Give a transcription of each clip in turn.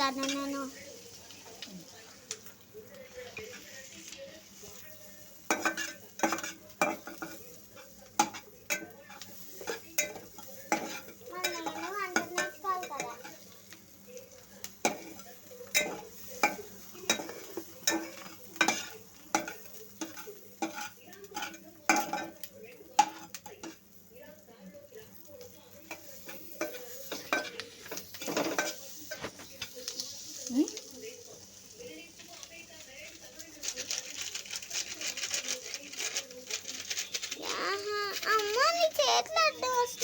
వేసుకుంటాను నేను.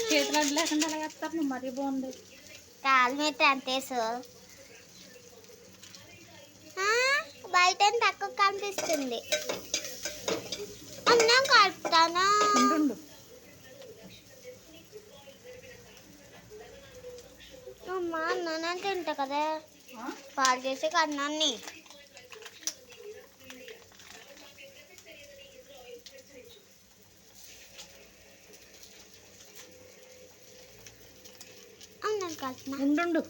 చేతులు అడ్డు లేకుండా అలా వేస్తారు నువ్వు. మరీ బాగుంది. కాలు మీద అంతేసు బయట తక్కువ కనిపిస్తుంది. అన్నం కలుపుతానా? ఉండు. అమ్మా అన్నాను తింటా కదా, పాలు చేసి అన్నాన్ని. అన్నం కలుపునా? ఉండు.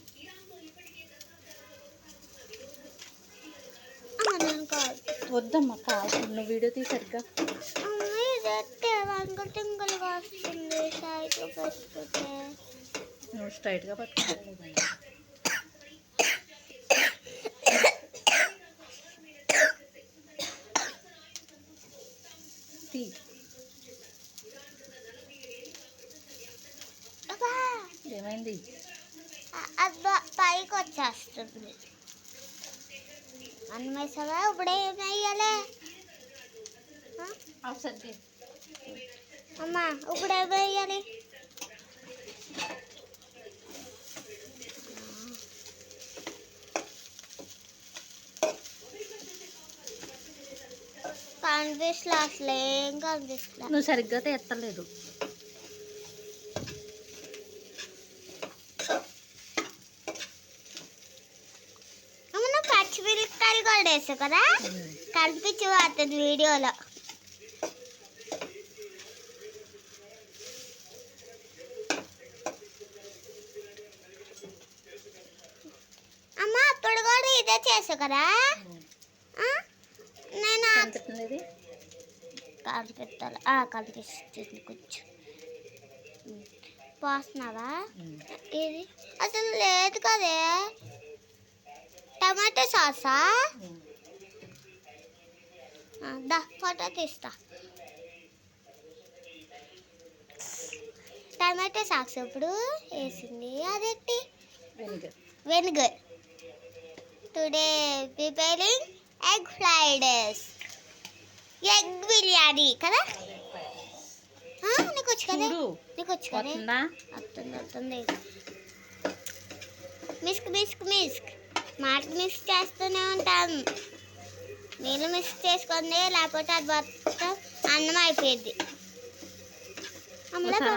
వద్దమ్మా కాదు, నువ్వు వీడియో తీసరిగ్గా. టింగులుగా వస్తుంది సైడ్లో పెట్టుకుంటే. నువ్వు స్ట్రైట్గా పట్టుకోవాలి. ఏమైంది? అది పైకి వచ్చేస్తుంది. అన్నం వేసావా? ఇప్పుడే ఏమి వేయాలి అమ్మా? ఇప్పుడు ఏమి వేయాలి? కనిపిస్తా అసలు ఏం కనిపిస్తా. నువ్వు సరిగ్గా తెత్తలేదు. పచ్చిమిరపకాయలు కూడా వేసావు కదా, కనిపించి పోతుంది వీడియోలో. అమ్మ అప్పుడు కూడా ఇదే చేసావు కదా? నేను కనిపెట్టాలి. కనిపిస్తుంది కొంచెం. పోస్తున్నావా? ఇది అసలు లేదు కదే. టమాటో సాసా? దా ఫోటో తీస్తా. టమాటో సాస్ ఇప్పుడు వేసింది. అదేంటి? Vinegar. Today preparing egg fried rice, egg biryani కదా? నీకు వచ్చు కదా? నీకు వచ్చు కదా? వస్తుంది. మిస్క్ మాట మిక్స్ చేస్తూనే ఉంటాం. నీళ్ళు మిక్స్ చేసుకోండి, లేకపోతే అది మొత్తం అన్నం అయిపోయింది. అమ్మలో